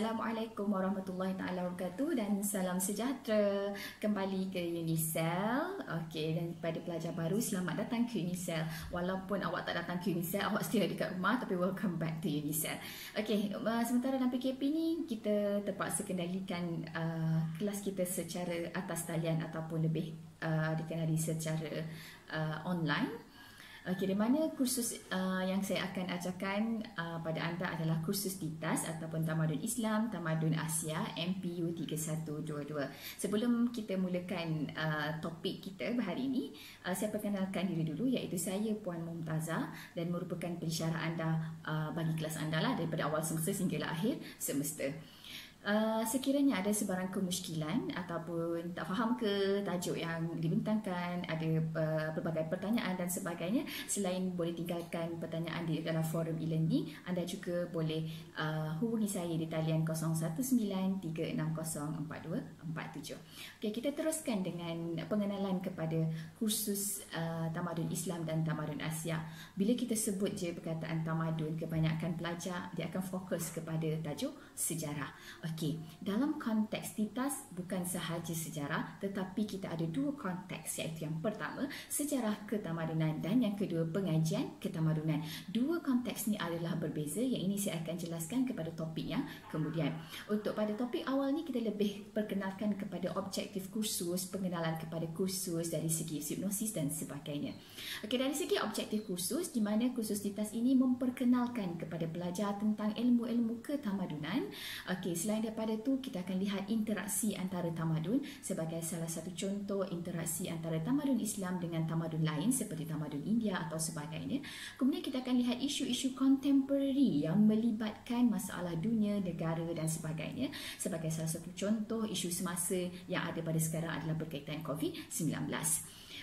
Assalamualaikum warahmatullahi taala wabarakatuh dan salam sejahtera kembali ke Unicell. Okey, dan kepada pelajar baru, selamat datang ke Unicell. Walaupun awak tak datang ke Unicell, awak still ada dekat rumah, tapi welcome back to Unicell. Okey, sementara dalam PKP ni kita terpaksa kendalikan kelas kita secara atas talian ataupun lebih dikenali secara online. Okey, di mana kursus yang saya akan ajarkan pada anda adalah kursus DITAS ataupun Tamadun Islam, Tamadun Asia, MPU 3122. Sebelum kita mulakan topik kita hari ini, saya perkenalkan diri dulu, iaitu saya Puan Mumtazah dan merupakan pensyarah anda bagi kelas anda lah daripada awal semester sehinggalah akhir semester. Sekiranya ada sebarang kemusykilan ataupun tak faham ke tajuk yang dibentangkan, ada pelbagai pertanyaan dan sebagainya, selain boleh tinggalkan pertanyaan di dalam forum e-learning, anda juga boleh hubungi saya di talian 0193604247. Okey, kita teruskan dengan pengenalan kepada kursus Tamadun Islam dan Tamadun Asia. Bila kita sebut je perkataan tamadun, kebanyakan pelajar dia akan fokus kepada tajuk sejarah. Okey, dalam konteks DITAS bukan sahaja sejarah, tetapi kita ada dua konteks, iaitu yang pertama sejarah ketamadunan dan yang kedua pengajian ketamadunan. Dua konteks ni adalah berbeza, yang ini saya akan jelaskan kepada topik yang kemudian. Untuk pada topik awal ni kita lebih perkenalkan kepada objektif kursus, pengenalan kepada kursus dari segi hipnosis dan sebagainya. Okey, dari segi objektif kursus, di mana kursus DITAS ini memperkenalkan kepada pelajar tentang ilmu-ilmu ketamadunan. Okey, selain daripada itu, kita akan lihat interaksi antara tamadun sebagai salah satu contoh interaksi antara tamadun Islam dengan tamadun lain seperti tamadun India atau sebagainya. Kemudian kita akan lihat isu-isu contemporary yang melibatkan masalah dunia, negara dan sebagainya. Sebagai salah satu contoh isu semasa yang ada pada sekarang adalah berkaitan COVID-19.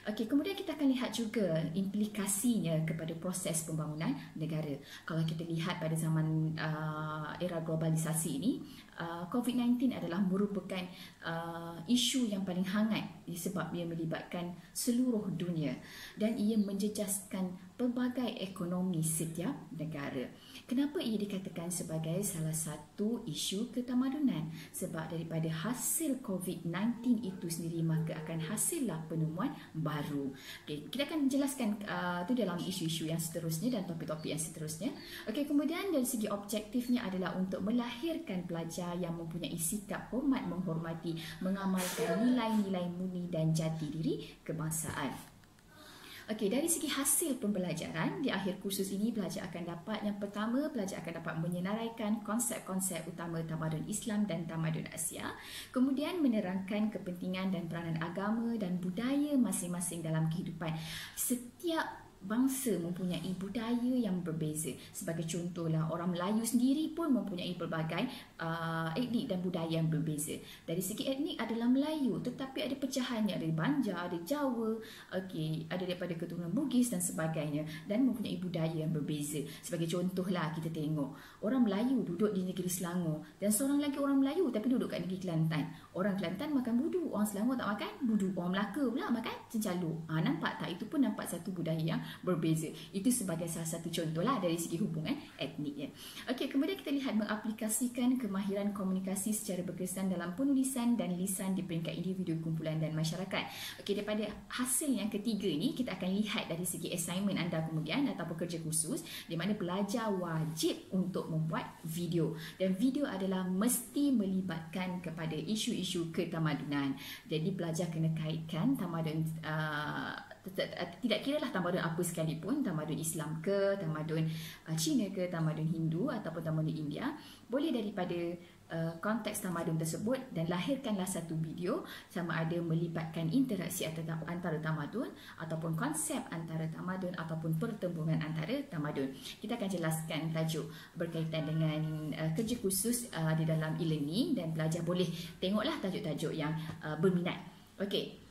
Okey, kemudian kita akan lihat juga implikasinya kepada proses pembangunan negara. Kalau kita lihat pada zaman era globalisasi ini, COVID-19 adalah merupakan isu yang paling hangat sebab ia melibatkan seluruh dunia dan ia menjejaskan pelbagai ekonomi setiap negara. Kenapa ia dikatakan sebagai salah satu isu ketamadunan? Sebab daripada hasil COVID-19 itu sendiri, maka akan hasillah penemuan baru. Okay, kita akan jelaskan itu dalam isu-isu yang seterusnya dan topik-topik yang seterusnya. Okay, kemudian dari segi objektifnya adalah untuk melahirkan pelajar yang mempunyai sikap hormat, menghormati, mengamalkan nilai-nilai murni dan jati diri kebangsaan. Okey, dari segi hasil pembelajaran di akhir kursus ini, pelajar akan dapat, yang pertama, pelajar akan dapat menyenaraikan konsep-konsep utama tamadun Islam dan tamadun Asia, kemudian menerangkan kepentingan dan peranan agama dan budaya masing-masing dalam kehidupan. Setiap bangsa mempunyai budaya yang berbeza. Sebagai contohlah, orang Melayu sendiri pun mempunyai pelbagai etnik dan budaya yang berbeza. Dari segi etnik adalah Melayu, tetapi ada pecahannya, ada Banjar, ada Jawa, okey, ada daripada keturunan Bugis dan sebagainya, dan mempunyai budaya yang berbeza. Sebagai contohlah, kita tengok orang Melayu duduk di negeri Selangor dan seorang lagi orang Melayu tapi duduk kat negeri Kelantan. Orang Kelantan makan budu, orang Selangor tak makan budu, orang Melaka pula makan cencaluk. Nampak tak? Itu pun nampak satu budaya yang berbeza. Itu sebagai salah satu contohlah dari segi hubungan etniknya. Okey, kemudian kita lihat mengaplikasikan kemahiran komunikasi secara berkesan dalam penulisan dan lisan di peringkat individu, kumpulan dan masyarakat. Okey, daripada hasil yang ketiga ni, kita akan lihat dari segi assignment anda kemudian ataupun kerja khusus, di mana pelajar wajib untuk membuat video, dan video adalah mesti melibatkan kepada isu-isu ketamadunan. Jadi pelajar kena kaitkan tamadun, tidak kiralah tamadun apa sekalipun, tamadun Islam ke, tamadun Cina ke, tamadun Hindu ataupun tamadun India, boleh daripada konteks tamadun tersebut, dan lahirkanlah satu video sama ada melibatkan interaksi antara tamadun ataupun konsep antara tamadun ataupun pertembungan antara tamadun. Kita akan jelaskan tajuk berkaitan dengan kerja khusus di dalam e-learning, dan pelajar boleh tengoklah tajuk-tajuk yang berminat. Okey.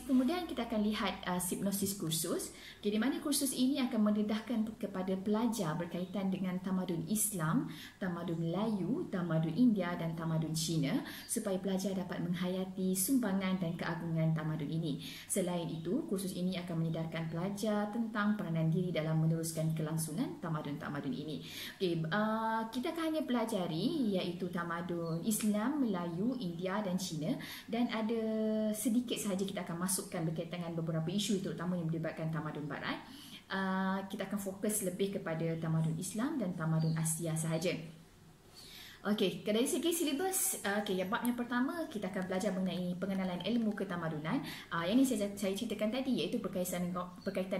Kemudian kita akan lihat hipnosis kursus. Okay, di mana kursus ini akan mendedahkan kepada pelajar berkaitan dengan tamadun Islam, tamadun Melayu, tamadun India dan tamadun Cina supaya pelajar dapat menghayati sumbangan dan keagungan tamadun ini. Selain itu, kursus ini akan menyedarkan pelajar tentang peranan diri dalam meneruskan kelangsungan tamadun-tamadun ini. Okay, kita akan hanya pelajari iaitu tamadun Islam, Melayu, India dan Cina, dan ada sedikit sahaja kita akan masukkan berkaitan dengan beberapa isu terutama yang melibatkan tamadun barat. Kita akan fokus lebih kepada tamadun Islam dan tamadun Asia sahaja. Okey, dari segi silibus, bab yang pertama kita akan belajar mengenai pengenalan ilmu ketamadunan. Yang ini saya ceritakan tadi iaitu berkaitan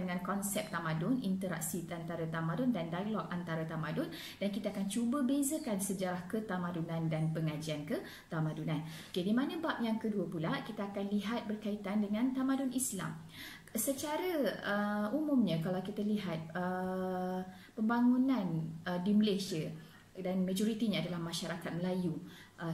dengan konsep tamadun, interaksi antara tamadun dan dialog antara tamadun, dan kita akan cuba bezakan sejarah ketamadunan dan pengajian ketamadunan. Okey, di mana bab yang kedua pula kita akan lihat berkaitan dengan tamadun Islam. Secara umumnya kalau kita lihat pembangunan di Malaysia dan majoritinya adalah masyarakat Melayu,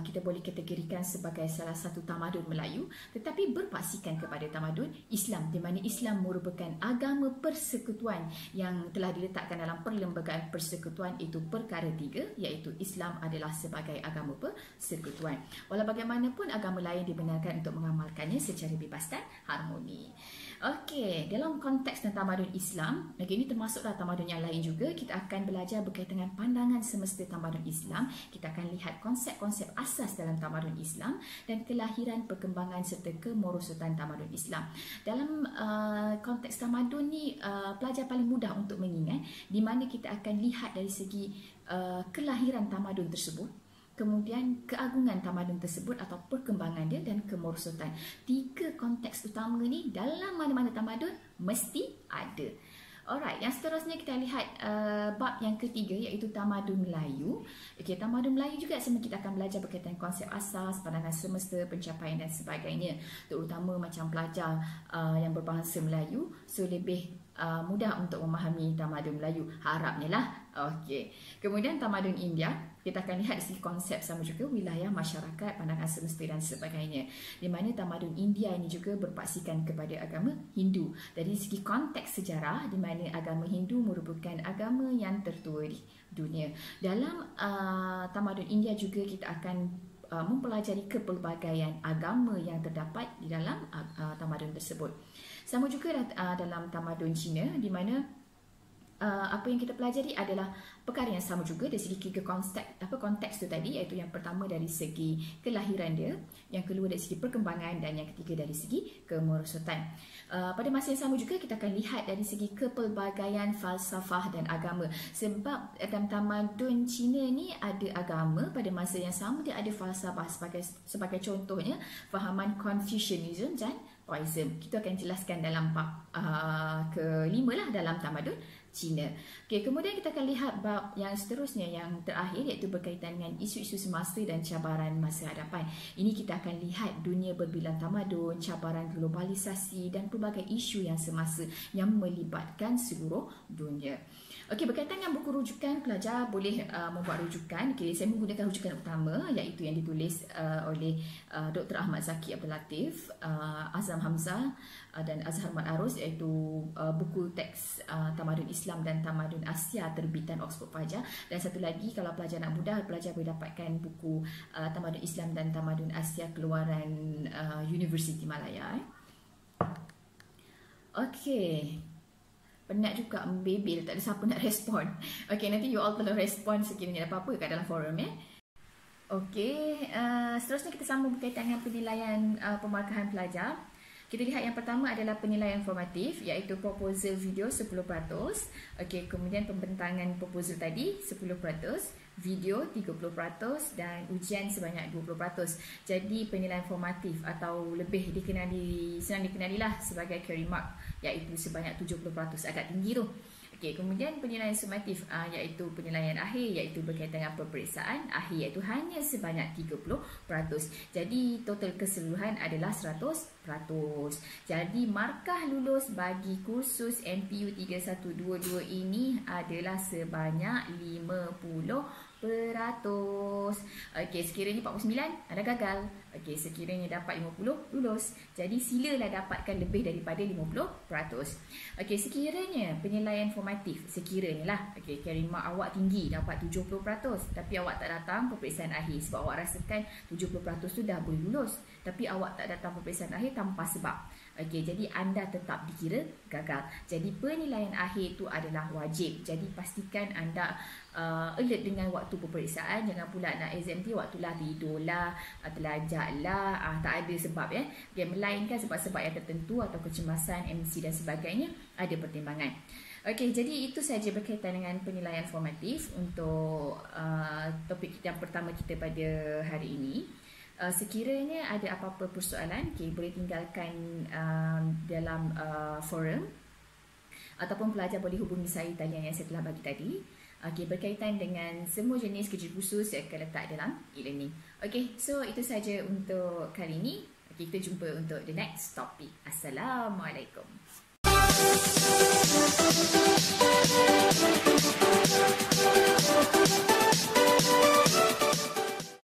kita boleh kategorikan sebagai salah satu tamadun Melayu, tetapi berpaksikan kepada tamadun Islam, di mana Islam merupakan agama persekutuan yang telah diletakkan dalam Perlembagaan Persekutuan itu perkara 3, iaitu Islam adalah sebagai agama persekutuan. Walau bagaimanapun agama lain dibenarkan untuk mengamalkannya secara bebas dan harmoni. Okey, dalam konteks tamadun Islam, ini termasuklah tamadun yang lain juga, kita akan belajar berkaitan dengan pandangan semesta tamadun Islam. Kita akan lihat konsep-konsep asas dalam tamadun Islam dan kelahiran, perkembangan serta kemerosotan tamadun Islam. Dalam konteks tamadun ni, pelajar paling mudah untuk mengingat, di mana kita akan lihat dari segi kelahiran tamadun tersebut, kemudian keagungan tamadun tersebut atau perkembangan dia dan kemerosotan. 3 konteks utama ni dalam mana-mana tamadun mesti ada. Alright, yang seterusnya kita lihat bab yang ketiga iaitu tamadun Melayu. Okey, tamadun Melayu juga sama, kita akan belajar berkaitan konsep asas, pandangan semesta, pencapaian dan sebagainya. Terutama macam pelajar yang berbahasa Melayu, so lebih mudah untuk memahami tamadun Melayu, harapnya lah. Okey. Kemudian tamadun India, kita akan lihat dari konsep sama juga wilayah, masyarakat, pandangan semesta dan sebagainya. Di mana tamadun India ini juga berpaksikan kepada agama Hindu. Dari segi konteks sejarah, di mana agama Hindu merupakan agama yang tertua di dunia. Dalam tamadun India juga kita akan mempelajari kepelbagaian agama yang terdapat di dalam tamadun tersebut. Sama juga dalam tamadun Cina, di mana apa yang kita pelajari adalah perkara yang sama juga dari segi konteks tu tadi, iaitu yang pertama dari segi kelahiran dia, yang kedua dari segi perkembangan dan yang ketiga dari segi kemerosotan. Pada masa yang sama juga kita akan lihat dari segi kepelbagaian falsafah dan agama, sebab dalam tamadun Cina ni ada agama, pada masa yang sama dia ada falsafah, sebagai contohnya fahaman Confucianism dan Taoism. Kita akan jelaskan dalam bab kelima lah dalam tamadun Cina. Okey, kemudian kita akan lihat bab yang seterusnya, yang terakhir, iaitu berkaitan dengan isu-isu semasa dan cabaran masa hadapan. Ini kita akan lihat dunia berbilang tamadun, cabaran globalisasi dan pelbagai isu yang semasa yang melibatkan seluruh dunia. Okey, berkaitan dengan buku rujukan, pelajar boleh membuat rujukan. Okey, saya menggunakan rujukan utama iaitu yang ditulis oleh Dr. Ahmad Zaki Abdul Latif, Azam Hamzah dan Azhar Mat Arus, iaitu buku teks Tamadun Islam dan Tamadun Asia terbitan Oxford Fajar. Dan satu lagi, kalau pelajar nak mudah, pelajar boleh dapatkan buku Tamadun Islam dan Tamadun Asia keluaran Universiti Malaya. Okey. Penat juga membebel, tak ada siapa nak respon. Okey, nanti you all tolong respon sekiranya ada apa-apa kat dalam forum ya. Okey, seterusnya kita sambung berkaitan dengan penilaian pemarkahan pelajar. Kita lihat yang pertama adalah penilaian formatif, iaitu proposal video 10%. Okey, kemudian pembentangan proposal tadi 10%, video 30% dan ujian sebanyak 20%. Jadi penilaian formatif atau lebih senang dikenalilah sebagai carry mark, iaitu sebanyak 70%, agak tinggi tu. Okey, kemudian penilaian sumatif iaitu penilaian akhir, iaitu berkaitan dengan peperiksaan akhir, iaitu hanya sebanyak 30%. Jadi total keseluruhan adalah 100%. Jadi markah lulus bagi kursus MPU 3122 ini adalah sebanyak 50%. Okey, sekiranya 49, anda gagal. Okey, sekiranya dapat 50, lulus. Jadi silalah dapatkan lebih daripada 50%. Okey, sekiranya penilaian formatif, sekiranya lah, okey, kira awak tinggi dapat 70%, tapi awak tak datang peperiksaan akhir sebab awak rasakan 70% tu dah boleh lulus, tapi awak tak datang peperiksaan akhir tanpa sebab. Okey, jadi anda tetap dikira gagal. Jadi penilaian akhir tu adalah wajib. Jadi pastikan anda alert dengan waktu peperiksaan. Jangan pula nak exam tu waktu lah tidur lah, terlajak lah, tak ada sebab ya. Dia melainkan sebab-sebab yang tertentu atau kecemasan, MC dan sebagainya, ada pertimbangan. Okey, jadi itu saja berkaitan dengan penilaian formatif untuk topik yang pertama kita pada hari ini. Sekiranya ada apa-apa persoalan, boleh tinggalkan dalam forum, ataupun pelajar boleh hubungi saya talian yang saya telah bagi tadi. Berkaitan dengan semua jenis kerja khusus yang akan letak dalam e-learning. So itu saja untuk kali ini. Kita jumpa untuk the next topic. Assalamualaikum.